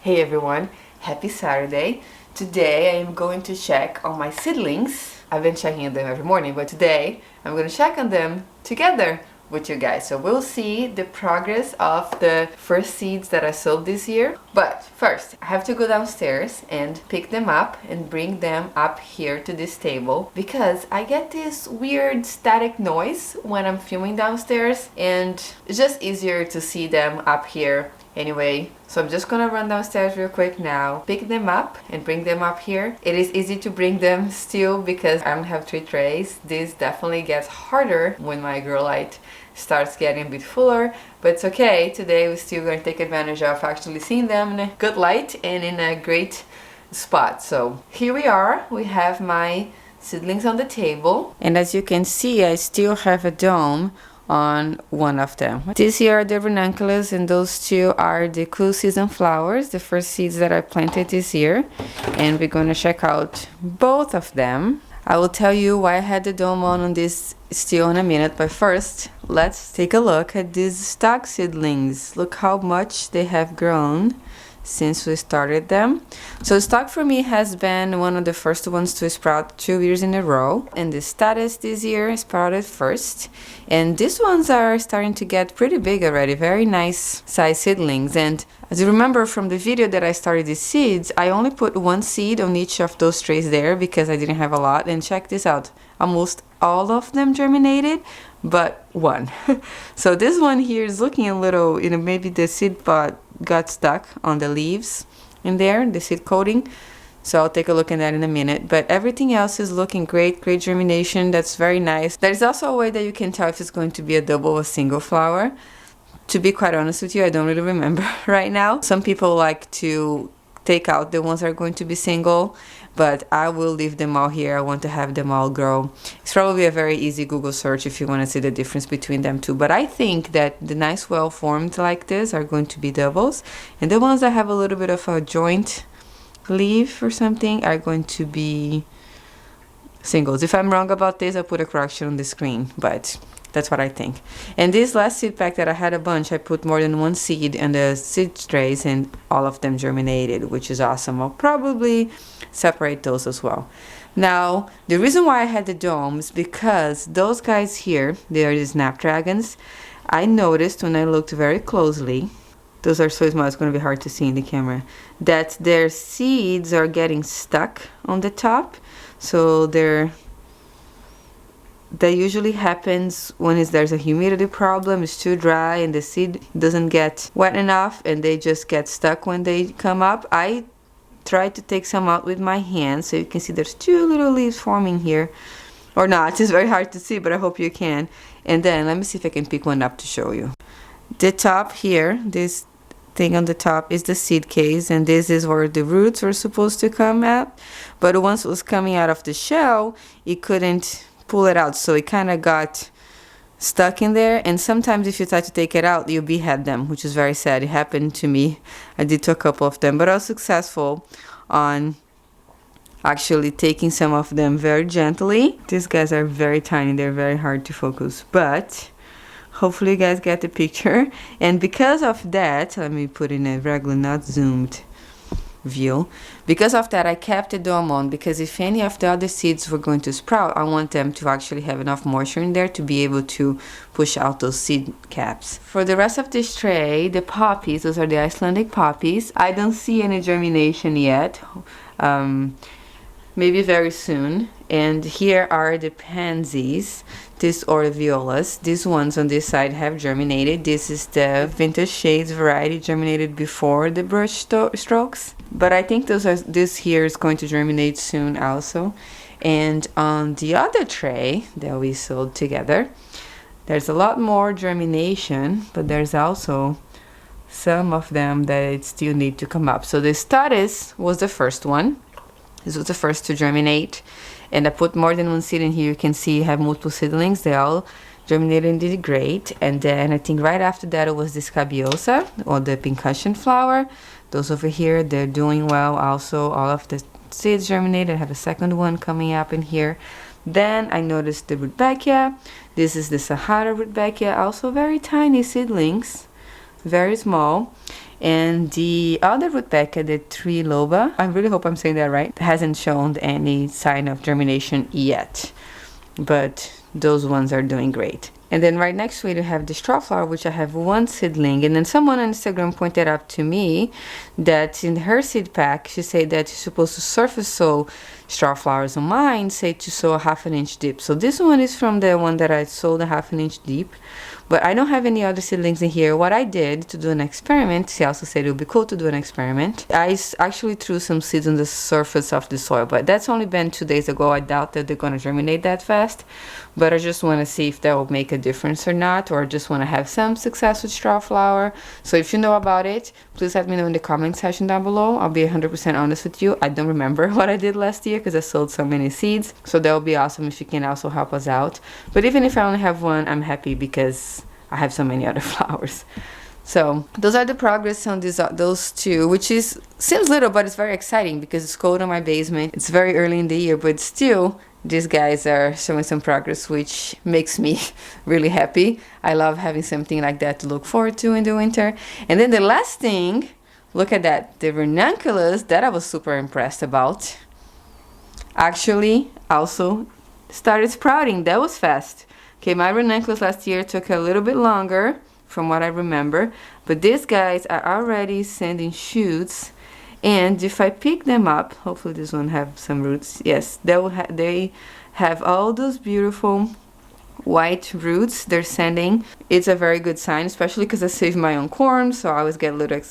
Hey everyone, happy Saturday. Today I am going to check on my seedlings. I've been checking on them every morning, but today I'm going to check on them together with you guys. So we'll see the progress of the first seeds that I sowed this year. But first, I have to go downstairs and pick them up and bring them up here to this table because I get this weird static noise when I'm filming downstairs and it's just easier to see them up here anyway. So I'm just gonna run downstairs real quick now, pick them up and bring them up here. It is easy to bring them still because I don't have 3 trays. This definitely gets harder when my grow light starts getting a bit fuller, but it's okay. Today we're still going to take advantage of actually seeing them in a good light and in a great spot. So here we are, we have my seedlings on the table, and as you can see I still have a dome on one of them. These here are the Ranunculus and those 2 are the cool season flowers, the first seeds that I planted this year, and we're going to check out both of them. I will tell you why I had the dome on this still in a minute, but first let's take a look at these stock seedlings. Look how much they have grown since we started them. So stock for me has been one of the first ones to sprout 2 years in a row, and the statice this year sprouted first, and these ones are starting to get pretty big already, very nice size seedlings. And as you remember from the video that I started these seeds, I only put 1 seed on each of those trays there because I didn't have a lot, and check this out, almost all of them germinated but 1. So this one here is looking a little, maybe the seed pod got stuck on the leaves in there, the seed coating. So I'll take a look at that in a minute, but everything else is looking great germination. That's very nice. There's also a way that you can tell if it's going to be a double or single flower. To be quite honest with you, I don't really remember right now. Some people like to take out the ones that are going to be single, but I will leave them all here. I want to have them all grow. It's probably a very easy Google search if you want to see the difference between them two, but I think that the nice well formed like this are going to be doubles, and the ones that have a little bit of a joint leaf or something are going to be singles. If I'm wrong about this, I'll put a correction on the screen, but that's what I think. And this last seed pack that I had a bunch, I put more than 1 seed in the seed trays and all of them germinated, which is awesome. I'll probably separate those as well. Now, the reason why I had the domes, because those guys here, they are the snapdragons. I noticed when I looked very closely, those are so small it's going to be hard to see in the camera, that their seeds are getting stuck on the top. So that usually happens when there's a humidity problem, it's too dry and the seed doesn't get wet enough and they just get stuck when they come up. I tried to take some out with my hand, so you can see there's 2 little leaves forming here, or not, it's very hard to see, but I hope you can. And then let me see if I can pick one up to show you. The top here, this thing on the top is the seed case, and this is where the roots were supposed to come out, but once it was coming out of the shell, it couldn't pull it out, so it kind of got stuck in there, and sometimes if you try to take it out you behead them, which is very sad. It happened to me. I did to a couple of them, but I was successful on actually taking some of them very gently. These guys are very tiny, they're very hard to focus, but hopefully you guys get the picture. And because of that, let me put in a regular, not zoomed view. Because of that, I kept the dome on, because if any of the other seeds were going to sprout, I want them to actually have enough moisture in there to be able to push out those seed caps. For the rest of this tray, the poppies, those are the Icelandic poppies. I don't see any germination yet. Maybe very soon. And here are the pansies, these or violas. These ones on this side have germinated. This is the vintage shades variety, germinated before the brush strokes, but I think this here is going to germinate soon also. And on the other tray that we sowed together, there's a lot more germination, but there's also some of them that still need to come up. So the statice was the first one. This was the first to germinate, and I put more than 1 seed in here. You can see I have multiple seedlings. They all germinated and did great. And then I think right after that it was the scabiosa or the pincushion flower. Those over here, they're doing well also. All of the seeds germinated. I have a second one coming up in here. Then I noticed the rudbeckia. This is the Sahara rudbeckia, also very tiny seedlings, very small. And the other rudbeckia, the triloba, I really hope I'm saying that right, hasn't shown any sign of germination yet, but those ones are doing great. And then right next to it, you have the Strawflower, which I have one seedling. And then someone on Instagram pointed out to me that in her seed pack, she said that you're supposed to surface sow Strawflowers. On mine, say to sow a 1/2 inch deep. So this one is from the one that I sowed a 1/2 inch deep. But I don't have any other seedlings in here. What I did to do an experiment, she also said it would be cool to do an experiment. I actually threw some seeds on the surface of the soil, but that's only been 2 days ago. I doubt that they're going to germinate that fast. But I just want to see if that will make a difference or not, or just want to have some success with Strawflower. So if you know about it, please let me know in the comment section down below. I'll be 100% honest with you. I don't remember what I did last year because I sowed so many seeds. So that would be awesome if you can also help us out. But even if I only have one, I'm happy because I have so many other flowers. So those are the progress on those two, which seems little, but it's very exciting because it's cold in my basement. It's very early in the year, but still these guys are showing some progress, which makes me really happy. I love having something like that to look forward to in the winter. And then the last thing, look at that, the Ranunculus that I was super impressed about actually also started sprouting. That was fast. Okay, my Ranunculus last year took a little bit longer from what I remember, but these guys are already sending shoots. And if I pick them up, hopefully this one have some roots. Yes, they have all those beautiful white roots they're sending. It's a very good sign, especially because I saved my own corn, so I always get a little,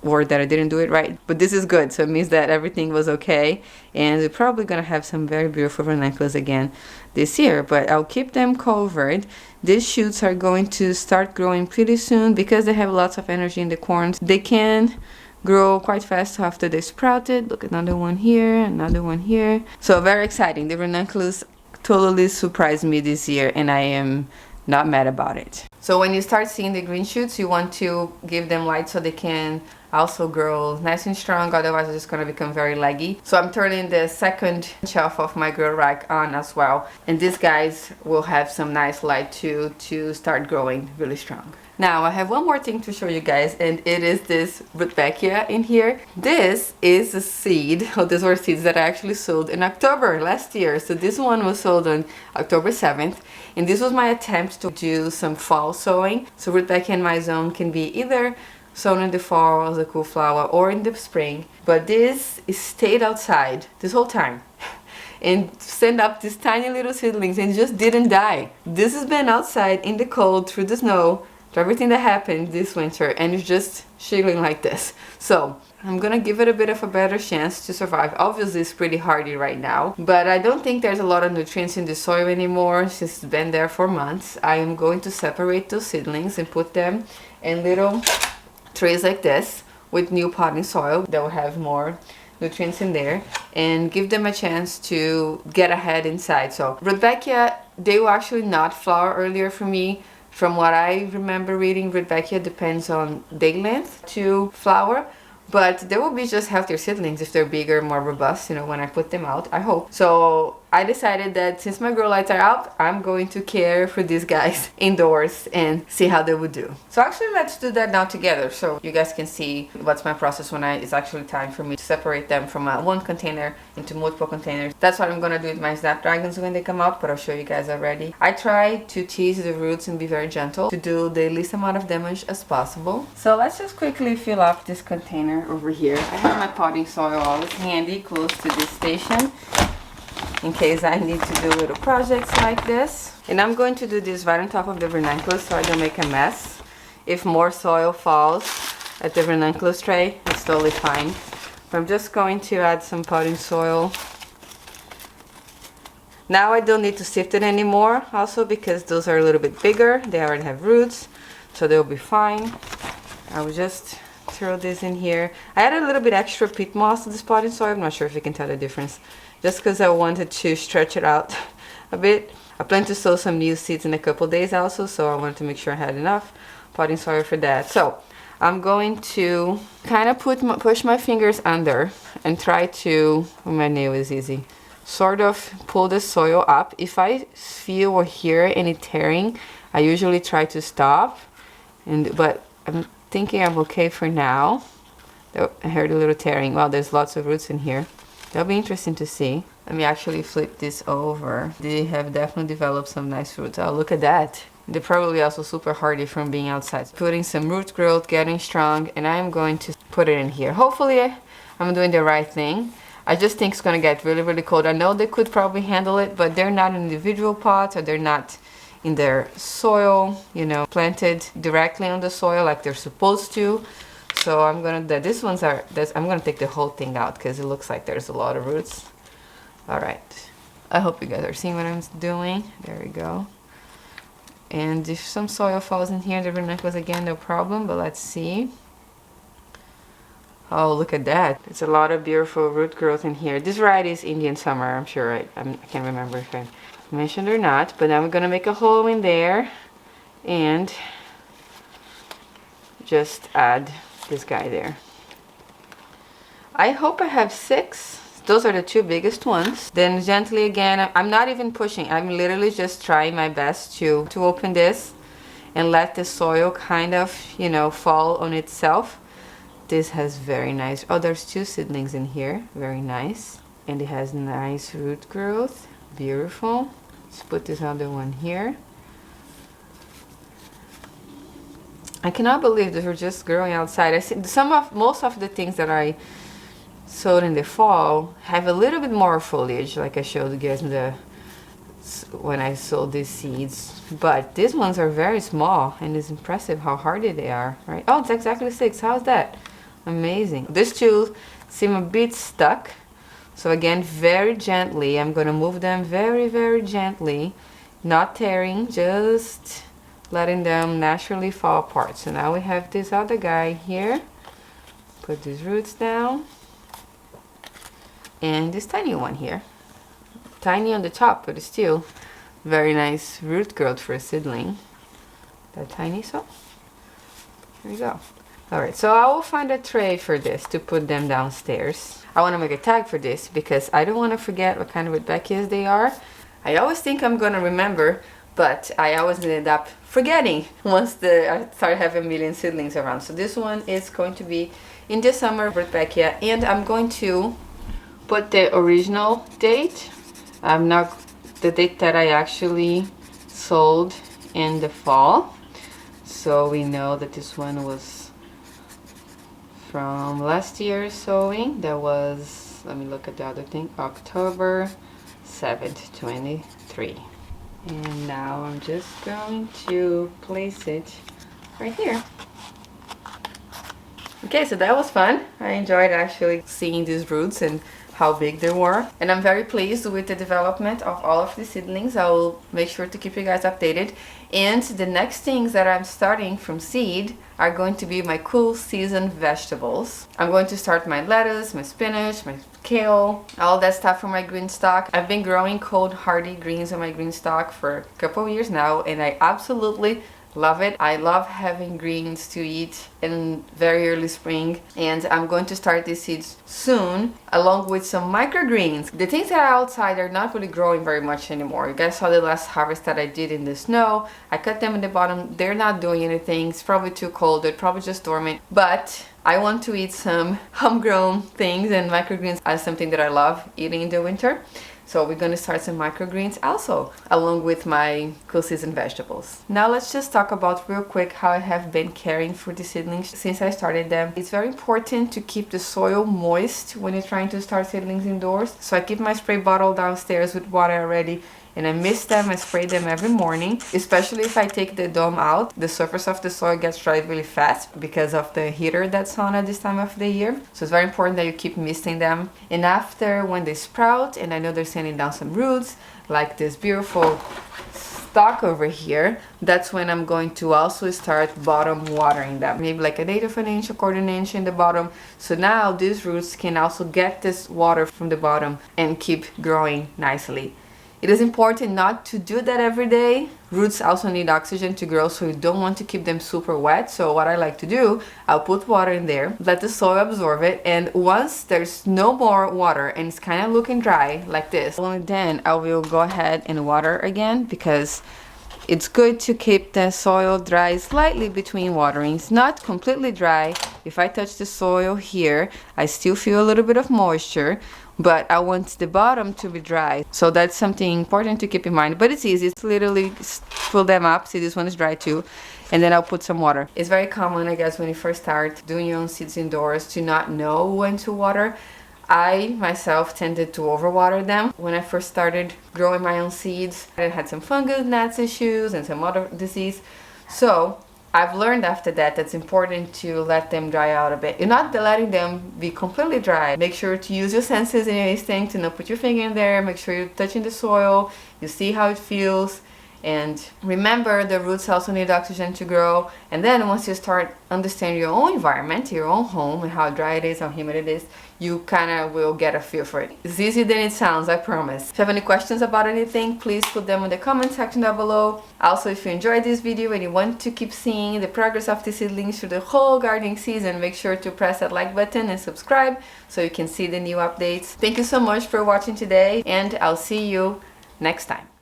worried that I didn't do it right. But this is good, so it means that everything was okay. And we're probably gonna have some very beautiful ranunculus again this year, but I'll keep them covered. These shoots are going to start growing pretty soon because they have lots of energy in the corns. They can grow quite fast after they sprouted. Look, another one here, another one here. So very exciting. The ranunculus totally surprised me this year, and I am not mad about it. So when you start seeing the green shoots, you want to give them light so they can also grow nice and strong, otherwise it's just going to become very leggy. So I'm turning the second shelf of my grow rack on as well, and these guys will have some nice light too to start growing really strong. Now I have one more thing to show you guys, and it is this rudbeckia in here. This is a seed, these were seeds that I actually sowed in October last year. So this one was sold on October 7th, and this was my attempt to do some fall sowing. So rudbeckia in my zone can be either sown in the fall as a cool flower or in the spring, but this stayed outside this whole time and sent up these tiny little seedlings and just didn't die. This has been outside in the cold, through the snow, through everything that happened this winter, and it's just shiggling like this. So I'm gonna give it a bit of a better chance to survive. Obviously it's pretty hardy right now, but I don't think there's a lot of nutrients in the soil anymore since it's been there for months. I am going to separate those seedlings and put them in little trays like this with new potting soil that will have more nutrients in there and give them a chance to get ahead inside. So rudbeckia, they will actually not flower earlier for me. From what I remember reading, rudbeckia depends on day length to flower, but they will be just healthier seedlings if they're bigger, more robust, when I put them out, I hope. So I decided that since my grow lights are out, I'm going to care for these guys indoors and see how they would do. So actually let's do that now together so you guys can see what's my process when it's actually time for me to separate them from one container into multiple containers. That's what I'm gonna do with my snapdragons when they come out, but I'll show you guys already. I try to tease the roots and be very gentle to do the least amount of damage as possible. So let's just quickly fill up this container over here. I have my potting soil always handy close to this station in case I need to do little projects like this. And I'm going to do this right on top of the ranunculus so I don't make a mess. If more soil falls at the ranunculus tray, it's totally fine. But I'm just going to add some potting soil. Now I don't need to sift it anymore, also because those are a little bit bigger. They already have roots, so they'll be fine. I will just throw this in here. I added a little bit extra peat moss to this potting soil. I'm not sure if you can tell the difference, just because I wanted to stretch it out a bit. I plan to sow some new seeds in a couple days also, so I wanted to make sure I had enough potting soil for that. So I'm going to kind of push my fingers under and try to, my nail is easy, sort of pull the soil up. If I feel or hear any tearing, I usually try to stop, but thinking I'm okay for now. I heard a little tearing. Wow, there's lots of roots in here. That'll be interesting to see. Let me actually flip this over. They have definitely developed some nice roots. Oh, look at that. They're probably also super hardy from being outside. Putting some root growth, getting strong, and I'm going to put it in here. Hopefully I'm doing the right thing. I just think it's gonna get really, really cold. I know they could probably handle it, but they're not in individual pots, or they're not in their soil, you know, planted directly on the soil like they're supposed to. So I'm gonna, I'm gonna take the whole thing out because it looks like there's a lot of roots. All right, I hope you guys are seeing what I'm doing. There we go. And if some soil falls in here, the ranunculus again, no problem, but let's see. Oh, look at that. There's a lot of beautiful root growth in here. This variety is Indian Summer, I'm sure. I can't remember if I mentioned or not, but now we're gonna make a hole in there and just add this guy there. I hope I have 6. Those are the 2 biggest ones. Then gently again, I'm not even pushing. I'm literally just trying my best to open this and let the soil kind of, you know, fall on itself. This has very nice, oh, there's 2 seedlings in here. Very nice. And it has nice root growth. Beautiful. Let's put this other one here. I cannot believe these are just growing outside. I see most of the things that I sowed in the fall have a little bit more foliage, like I showed you guys when I sowed these seeds. But these ones are very small, and it's impressive how hardy they are, right? Oh, it's exactly 6. How's that? Amazing. These 2 seem a bit stuck. So again, very gently, I'm gonna move them very, very gently, not tearing, just letting them naturally fall apart. So now we have this other guy here. Put these roots down. And this tiny one here. Tiny on the top, but it's still very nice root growth for a seedling. That tiny, so here we go. All right, so I will find a tray for this to put them downstairs. I want to make a tag for this because I don't want to forget what kind of rudbeckias they are. I always think I'm gonna remember, but I always ended up forgetting once I started having a million seedlings around. So this one is going to be in the summer rudbeckia, and I'm going to put the original date. I'm not the date that I actually sold in the fall, so we know that this one was from last year's sowing. That was, let me look at the other thing, October 7th, 23. And now I'm just going to place it right here. Okay, so that was fun. I enjoyed actually seeing these roots and how big they were. And I'm very pleased with the development of all of the seedlings. I will make sure to keep you guys updated. And the next things that I'm starting from seed are going to be my cool season vegetables. I'm going to start my lettuce, my spinach, my kale, all that stuff from my green stock. I've been growing cold hardy greens on my green stock for a couple of years now, and I absolutely love it. I love having greens to eat in very early spring, and I'm going to start these seeds soon along with some microgreens. The things that are outside are not really growing very much anymore. You guys saw the last harvest that I did in the snow. I cut them in the bottom. They're not doing anything. It's probably too cold. They're probably just dormant. But I want to eat some homegrown things, and microgreens are something that I love eating in the winter. So we're gonna start some microgreens also, along with my cool season vegetables. Now let's just talk about real quick how I have been caring for the seedlings since I started them. It's very important to keep the soil moist when you're trying to start seedlings indoors. So I keep my spray bottle downstairs with water already, and I mist them and spray them every morning, especially if I take the dome out. The surface of the soil gets dry really fast because of the heater that's on at this time of the year. So it's very important that you keep misting them. And after, when they sprout, and I know they're sending down some roots, like this beautiful stalk over here, that's when I'm going to also start bottom watering them. Maybe like 1/8 of an inch, 1/4 inch in the bottom. So now these roots can also get this water from the bottom and keep growing nicely. It is important not to do that every day. Roots also need oxygen to grow, so you don't want to keep them super wet. So what I like to do, I'll put water in there, let the soil absorb it, and once there's no more water and it's kind of looking dry like this, only then I will go ahead and water again, because It's good to keep the soil dry slightly between waterings, not completely dry. If I touch the soil here, I still feel a little bit of moisture, but I want the bottom to be dry. So that's something important to keep in mind. But it's easy. It's literally fill them up. See, this one is dry too. And then I'll put some water. It's very common, I guess, when you first start doing your own seeds indoors to not know when to water. I myself tended to overwater them when I first started growing my own seeds. I had some fungus gnats issues and some other disease. So I've learned after that it's important to let them dry out a bit. You're not letting them be completely dry. Make sure to use your senses and your instinct to not put your finger in there. Make sure you're touching the soil. You see how it feels. And remember, the roots also need oxygen to grow. And then once you start understanding your own environment, your own home, and how dry it is, how humid it is, you kind of will get a feel for it. It's easier than it sounds, I promise. If you have any questions about anything, please put them in the comment section down below. Also, if you enjoyed this video and you want to keep seeing the progress of the seedlings through the whole gardening season, make sure to press that like button and subscribe so you can see the new updates. Thank you so much for watching today, and I'll see you next time.